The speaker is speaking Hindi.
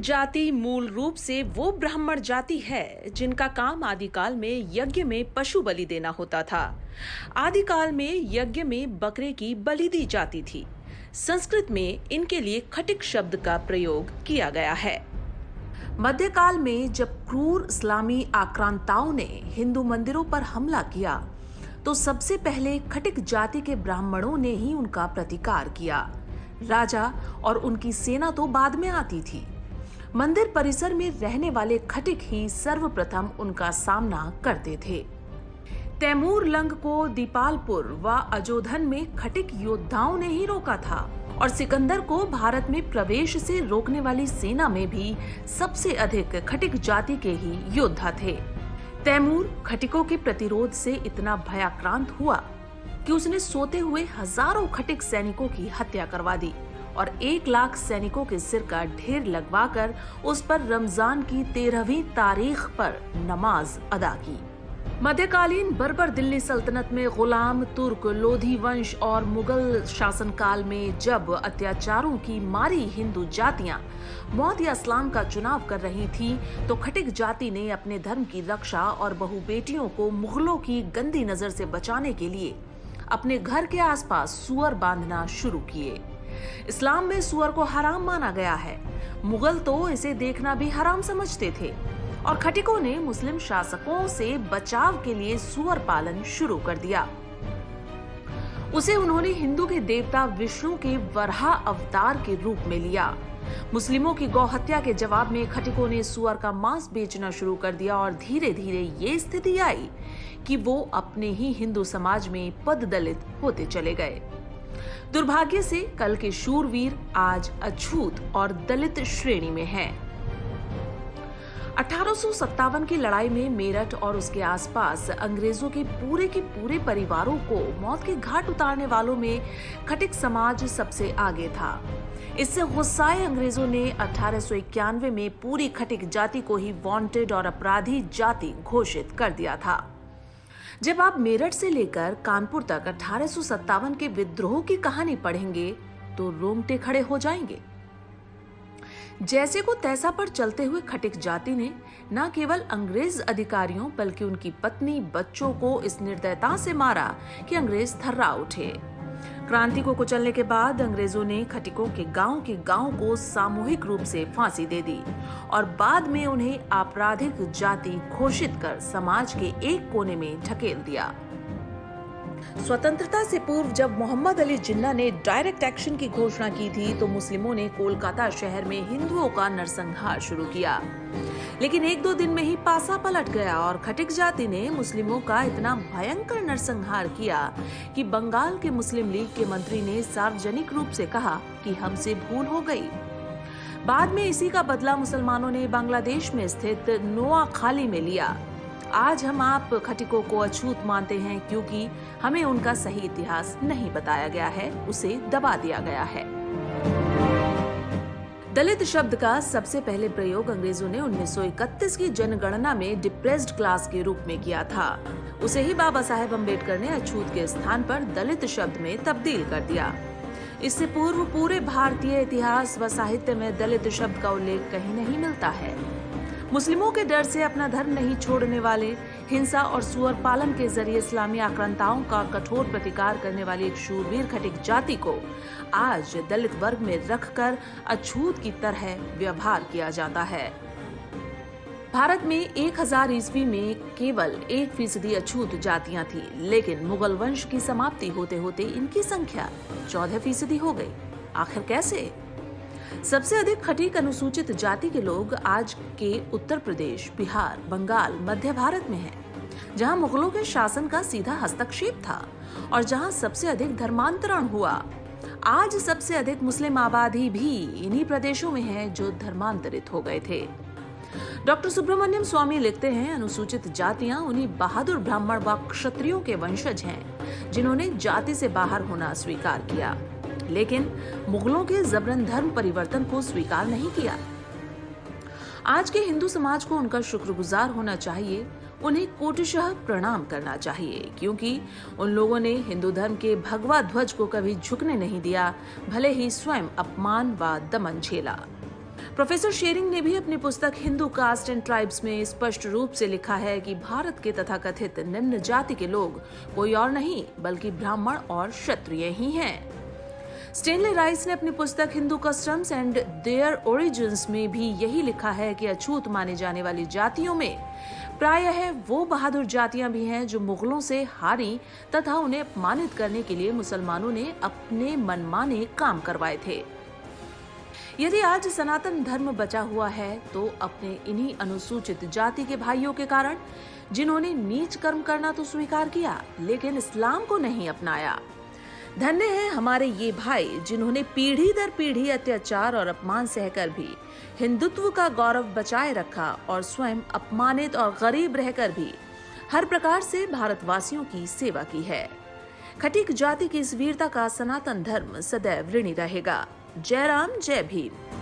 जाति मूल रूप से वो ब्राह्मण जाति है जिनका काम आदिकाल में यज्ञ में पशु बलि देना होता था। आदिकाल में यज्ञ में बकरे की बलि दी जाती थी। संस्कृत में इनके लिए खटिक शब्द का प्रयोग किया गया है। मध्यकाल में जब क्रूर इस्लामी आक्रांताओं ने हिंदू मंदिरों पर हमला किया तो सबसे पहले खटिक जाति के ब्राह्मणों ने ही उनका प्रतिकार किया। राजा और उनकी सेना तो बाद में आती थी। मंदिर परिसर में रहने वाले खटिक ही सर्वप्रथम उनका सामना करते थे। तैमूर लंग को दीपालपुर व अजोधन में खटिक योद्धाओं ने ही रोका था और सिकंदर को भारत में प्रवेश से रोकने वाली सेना में भी सबसे अधिक खटिक जाति के ही योद्धा थे। तैमूर खटिकों के प्रतिरोध से इतना भयाक्रांत हुआ कि उसने सोते हुए हजारों खटिक सैनिकों की हत्या करवा दी और 1 लाख सैनिकों के सिर का ढेर लगवाकर उस पर रमजान की 13वीं तारीख पर नमाज अदा की। मध्यकालीन बर्बर दिल्ली सल्तनत में गुलाम, तुर्क, लोधी वंश और मुगल शासनकाल में जब अत्याचारों की मारी हिंदू जातियां मौत या इस्लाम का चुनाव कर रही थी तो खटिक जाति ने अपने धर्म की रक्षा और बहु बेटियों को मुगलों की गंदी नजर से बचाने के लिए अपने घर के आसपास सुअर बांधना शुरू किए। इस्लाम में सुअर को हराम माना गया है। मुगल तो इसे देखना भी हराम समझते थे और खटिकों ने मुस्लिम शासकों से बचाव के लिए सुअर पालन शुरू कर दिया। उसे उन्होंने हिंदू के देवता विष्णु के वराह अवतार के रूप में लिया। मुस्लिमों की गौ हत्या के जवाब में खटिकों ने सुअर का मांस बेचना शुरू कर दिया और धीरे धीरे ये स्थिति आई कि वो अपने ही हिंदू समाज में पददलित होते चले गए। दुर्भाग्य से कल के शूरवीर आज अछूत और दलित श्रेणी में हैं। 1857 की लड़ाई में मेरठ और उसके आसपास अंग्रेजों के पूरे परिवारों को मौत के घाट उतारने वालों में खटिक समाज सबसे आगे था। इससे गुस्साए अंग्रेजों ने 1891 में पूरी खटिक जाति को ही वांटेड और अपराधी जाति घोषित कर दिया था। जब आप मेरठ से लेकर कानपुर तक 1857 के विद्रोह की कहानी पढ़ेंगे तो रोंगटे खड़े हो जाएंगे। जैसे को तैसा पर चलते हुए खटिक जाति ने न केवल अंग्रेज अधिकारियों बल्कि उनकी पत्नी, बच्चों को इस निर्दयता से मारा कि अंग्रेज थर्रा उठे। क्रांति को कुचलने के बाद अंग्रेजों ने खटिकों के गांव को सामूहिक रूप से फांसी दे दी और बाद में उन्हें आपराधिक जाति घोषित कर समाज के एक कोने में ढकेल दिया। स्वतंत्रता से पूर्व जब मोहम्मद अली जिन्ना ने डायरेक्ट एक्शन की घोषणा की थी तो मुस्लिमों ने कोलकाता शहर में हिंदुओं का नरसंहार शुरू किया, लेकिन 1-2 दिन में ही पासा पलट गया और खटिक जाति ने मुस्लिमों का इतना भयंकर नरसंहार किया कि बंगाल के मुस्लिम लीग के मंत्री ने सार्वजनिक रूप से कहा कि हमसे भूल हो गई। बाद में इसी का बदला मुसलमानों ने बांग्लादेश में स्थित नोआखाली में लिया। आज हम आप खटिकों को अछूत मानते हैं क्योंकि हमें उनका सही इतिहास नहीं बताया गया है, उसे दबा दिया गया है। दलित शब्द का सबसे पहले प्रयोग अंग्रेजों ने 1931 की जनगणना में डिप्रेस्ड क्लास के रूप में किया था। उसे ही बाबा साहेब अम्बेडकर ने अछूत के स्थान पर दलित शब्द में तब्दील कर दिया। इससे पूर्व पूरे भारतीय इतिहास व साहित्य में दलित शब्द का उल्लेख कहीं नहीं मिलता है। मुस्लिमों के डर से अपना धर्म नहीं छोड़ने वाले, हिंसा और सुअर पालन के जरिए इस्लामी आक्रांताओं का कठोर प्रतिकार करने वाली एक शूरवीर खटिक जाति को आज दलित वर्ग में रखकर अछूत की तरह व्यवहार किया जाता है। भारत में 1000 ईस्वी में केवल 1% अछूत जातियां थी, लेकिन मुगल वंश की समाप्ति होते होते इनकी संख्या 14% हो गई। आखिर कैसे? सबसे अधिक खटिक अनुसूचित जाति के लोग आज के उत्तर प्रदेश, बिहार, बंगाल, मध्य भारत में हैं, जहां मुगलों के शासन का सीधा हस्तक्षेप था और जहां सबसे अधिक धर्मांतरण हुआ। आज सबसे अधिक मुस्लिम आबादी भी इन्हीं प्रदेशों में है जो धर्मांतरित हो गए थे। डॉक्टर सुब्रमण्यम स्वामी लिखते हैं, अनुसूचित जातियां उन्हीं बहादुर ब्राह्मण व क्षत्रियों के वंशज हैं जिन्होंने जाति से बाहर होना स्वीकार किया, लेकिन मुगलों के जबरन धर्म परिवर्तन को स्वीकार नहीं किया। आज के हिंदू समाज को उनका शुक्रगुजार होना चाहिए, उन्हें कोटिशः प्रणाम करना चाहिए, क्योंकि उन लोगों ने हिंदू धर्म के भगवा ध्वज को कभी झुकने नहीं दिया, भले ही स्वयं अपमान व दमन झेला। प्रोफेसर शेरिंग ने भी अपनी पुस्तक हिंदू कास्ट एंड ट्राइब्स में स्पष्ट रूप से लिखा है कि भारत के तथाकथित निम्न जाति के लोग कोई और नहीं बल्कि ब्राह्मण और क्षत्रिय ही हैं। स्टेनले राइस ने अपनी पुस्तक Hindu customs and their origins में भी यही लिखा है कि अछूत माने जाने वाली जातियों में प्रायः वो बहादुर जातियां भी हैं जो मुगलों से हारी तथा उन्हें अपमानित करने के लिए मुसलमानों ने अपने मनमाने काम करवाए थे। यदि आज सनातन धर्म बचा हुआ है तो अपने इन्हीं अनुसूचित जाति के भाइयों के कारण, जिन्होंने नीच कर्म करना तो स्वीकार किया लेकिन इस्लाम को नहीं अपनाया। धन्य है हमारे ये भाई जिन्होंने पीढ़ी दर पीढ़ी अत्याचार और अपमान सहकर भी हिंदुत्व का गौरव बचाए रखा और स्वयं अपमानित और गरीब रहकर भी हर प्रकार से भारतवासियों की सेवा की है। खटीक जाति की इस वीरता का सनातन धर्म सदैव ऋणी रहेगा। जय राम, जय भीम।